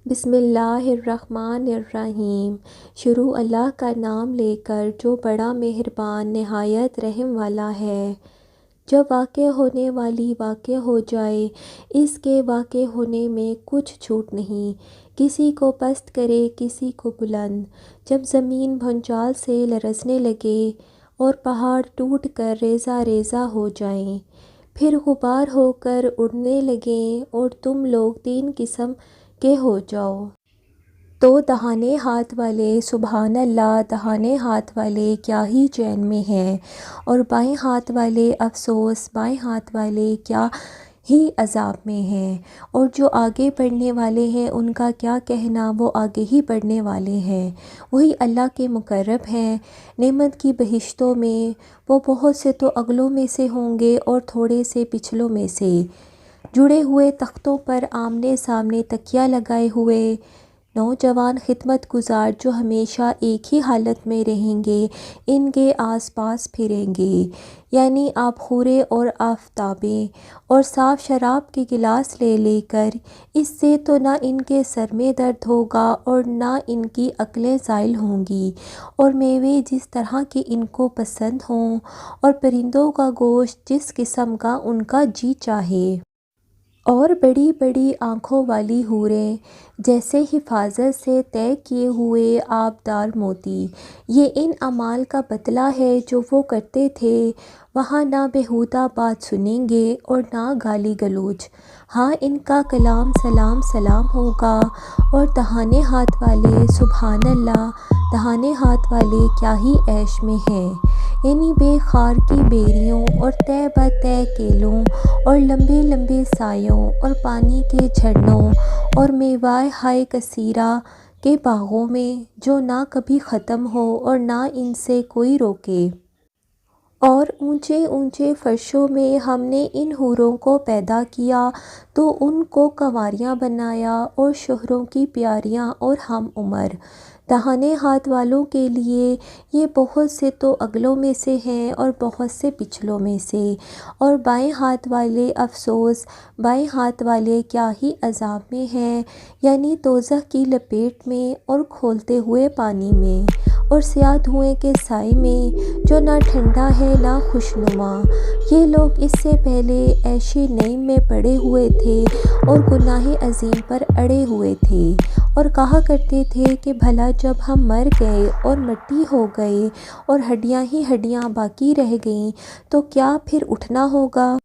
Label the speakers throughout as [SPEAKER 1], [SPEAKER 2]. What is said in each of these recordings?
[SPEAKER 1] بسم اللہ الرحمن الرحیم۔ شروع اللہ کا نام لے کر جو بڑا مہربان نہایت رحم والا ہے۔ جب واقع ہونے والی واقع ہو جائے، اس کے واقع ہونے میں کچھ چھوٹ نہیں، کسی کو پست کرے کسی کو بلند۔ جب زمین بھونچال سے لرزنے لگے اور پہاڑ ٹوٹ کر ریزہ ریزہ ہو جائیں، پھر غبار ہو کر اڑنے لگیں اور تم لوگ تین قسم کے ہو جاؤ، تو داہنے ہاتھ والے سبحان اللہ، داہنے ہاتھ والے کیا ہی چین میں ہیں، اور بائیں ہاتھ والے افسوس، بائیں ہاتھ والے کیا ہی عذاب میں ہیں، اور جو آگے بڑھنے والے ہیں ان کا کیا کہنا، وہ آگے ہی بڑھنے والے ہیں، وہی اللہ کے مقرب ہیں نعمت کی بہشتوں میں۔ وہ بہت سے تو اگلوں میں سے ہوں گے اور تھوڑے سے پچھلوں میں سے، جڑے ہوئے تختوں پر آمنے سامنے تکیہ لگائے ہوئے نوجوان خدمت گزار جو ہمیشہ ایک ہی حالت میں رہیں گے، ان کے آس پاس پھریں گے، یعنی آب خورے اور آفتابیں، اور صاف شراب کے گلاس لے لے کر۔ اس سے تو نہ ان کے سر میں درد ہوگا اور نہ ان کی عقلیں زائل ہوں گی، اور میوے جس طرح کے ان کو پسند ہوں، اور پرندوں کا گوشت جس قسم کا ان کا جی چاہے، اور بڑی بڑی آنکھوں والی حوریں جیسے حفاظت سے طے کیے ہوئے آبدار موتی۔ یہ ان اعمال کا بدلہ ہے جو وہ کرتے تھے۔ وہاں نہ بیہودہ بات سنیں گے اور نہ گالی گلوچ، ہاں ان کا کلام سلام سلام ہوگا۔ اور داہنے ہاتھ والے سبحان اللہ، داہنے ہاتھ والے کیا ہی عیش میں ہیں، یعنی بے خار کی بیریوں اور تہ بتہ کیلوں اور لمبے لمبے سایوں اور پانی کے جھرنوں اور میوہ ہائے کثیرہ کے باغوں میں، جو نہ کبھی ختم ہو اور نہ ان سے کوئی روکے۔ اور اونچے اونچے فرشوں میں ہم نے ان حوروں کو پیدا کیا تو ان کو کنواریاں بنایا اور شوہروں کی پیاریاں اور ہم عمر۔ داہنے ہاتھ والوں کے لیے یہ بہت سے تو اگلوں میں سے ہیں اور بہت سے پچھلوں میں سے، اور بائیں ہاتھ والے افسوس، بائیں ہاتھ والے کیا ہی عذاب میں ہیں، یعنی دوزخ کی لپیٹ میں اور کھولتے ہوئے پانی میں اور سیاہ دھوئیں کے سائے میں، جو نہ ٹھنڈا ہے نہ خوشنما۔ یہ لوگ اس سے پہلے عیش نعیم میں پڑے ہوئے تھے اور گناہ عظیم پر اڑے ہوئے تھے، اور کہا کرتے تھے کہ بھلا جب ہم مر گئے اور مٹی ہو گئے اور ہڈیاں ہی ہڈیاں باقی رہ گئیں تو کیا پھر اٹھنا ہوگا؟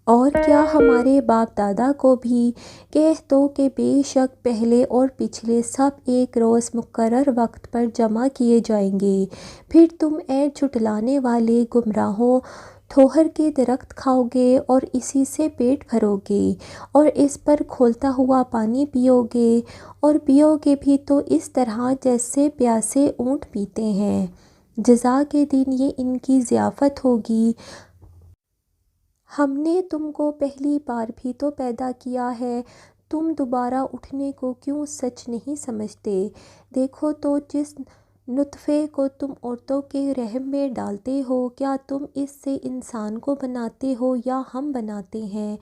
[SPEAKER 1] اور کیا ہمارے باپ دادا کو بھی کہہ دو کہ بے شک پہلے اور پچھلے سب ایک روز مقرر وقت پر جمع کیے جائیں گے، پھر تم اے جھٹلانے والے گمراہوں تھوہر کے درخت کھاؤ گے اور اسی سے پیٹ بھرو گے اور اس پر کھولتا ہوا پانی پیو گے، اور پیو گے بھی تو اس طرح جیسے پیاسے اونٹ پیتے ہیں۔ جزا کے دن یہ ان کی ضیافت ہوگی۔ ہم نے تم کو پہلی بار بھی تو پیدا کیا ہے، تم دوبارہ اٹھنے کو کیوں سچ نہیں سمجھتے؟ دیکھو تو جس نطفے کو تم عورتوں کے رحم میں ڈالتے ہو، کیا تم اس سے انسان کو بناتے ہو یا ہم بناتے ہیں؟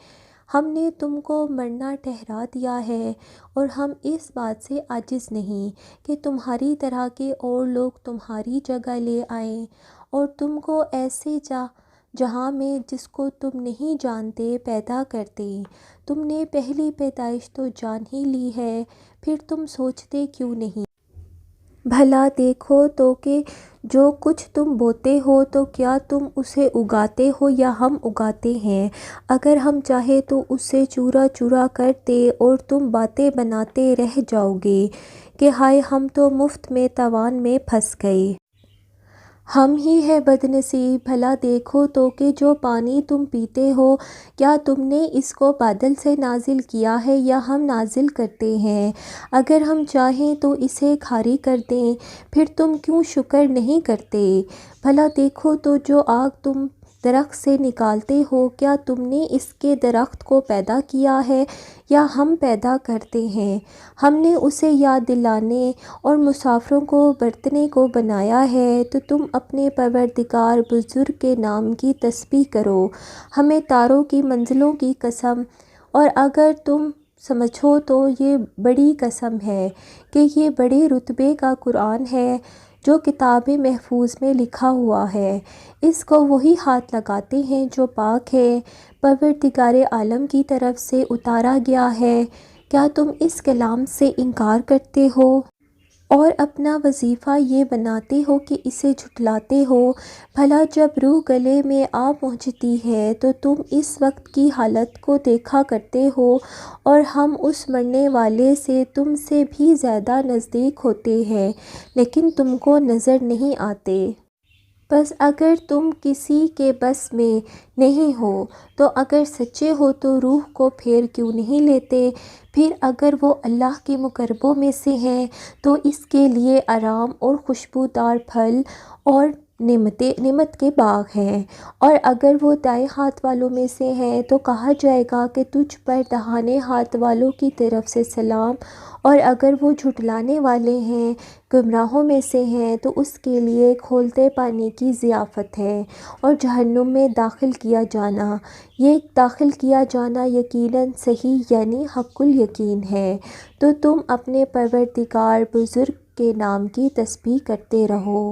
[SPEAKER 1] ہم نے تم کو مرنا ٹھہرا دیا ہے، اور ہم اس بات سے عاجز نہیں کہ تمہاری طرح کے اور لوگ تمہاری جگہ لے آئیں اور تم کو ایسے جہاں میں جس کو تم نہیں جانتے پیدا کرتے۔ تم نے پہلی پیدائش تو جان ہی لی ہے، پھر تم سوچتے کیوں نہیں؟ بھلا دیکھو تو کہ جو کچھ تم بوتے ہو تو کیا تم اسے اگاتے ہو یا ہم اگاتے ہیں؟ اگر ہم چاہیں تو اسے چورا چورا کر دے اور تم باتیں بناتے رہ جاؤ گے کہ ہائے ہم تو مفت میں تاوان میں پھنس گئے، ہم ہی ہے بد نصیب۔ بھلا دیکھو تو کہ جو پانی تم پیتے ہو، کیا تم نے اس کو بادل سے نازل کیا ہے یا ہم نازل کرتے ہیں؟ اگر ہم چاہیں تو اسے کھاری کر دیں، پھر تم کیوں شکر نہیں کرتے؟ بھلا دیکھو تو جو آگ تم درخت سے نکالتے ہو، کیا تم نے اس کے درخت کو پیدا کیا ہے یا ہم پیدا کرتے ہیں؟ ہم نے اسے یاد دلانے اور مسافروں کو برتنے کو بنایا ہے، تو تم اپنے پروردگار بزرگ کے نام کی تسبیح کرو۔ ہمیں تاروں کی منزلوں کی قسم، اور اگر تم سمجھو تو یہ بڑی قسم ہے کہ یہ بڑے رتبے کا قرآن ہے جو کتاب محفوظ میں لکھا ہوا ہے۔ اس کو وہی ہاتھ لگاتے ہیں جو پاک ہے، پروردگار عالم کی طرف سے اتارا گیا ہے۔ کیا تم اس کلام سے انکار کرتے ہو اور اپنا وظیفہ یہ بناتے ہو کہ اسے جھٹلاتے ہو؟ بھلا جب روح گلے میں آ پہنچتی ہے تو تم اس وقت کی حالت کو دیکھا کرتے ہو، اور ہم اس مرنے والے سے تم سے بھی زیادہ نزدیک ہوتے ہیں لیکن تم کو نظر نہیں آتے۔ بس اگر تم کسی کے بس میں نہیں ہو تو اگر سچے ہو تو روح کو پھیر کیوں نہیں لیتے؟ پھر اگر وہ اللہ کے مقربوں میں سے ہیں تو اس کے لیے آرام اور خوشبودار پھل اور نعمت کے باغ ہیں، اور اگر وہ دائیں ہاتھ والوں میں سے ہیں تو کہا جائے گا کہ تجھ پر داہنے ہاتھ والوں کی طرف سے سلام، اور اگر وہ جھٹلانے والے ہیں، گمراہوں میں سے ہیں، تو اس کے لیے کھولتے پانی کی ضیافت ہے اور جہنم میں داخل کیا جانا۔ یہ داخل کیا جانا یقیناً صحیح یعنی حق الیقین ہے۔ تو تم اپنے پروردگار بزرگ کے نام کی تسبیح کرتے رہو۔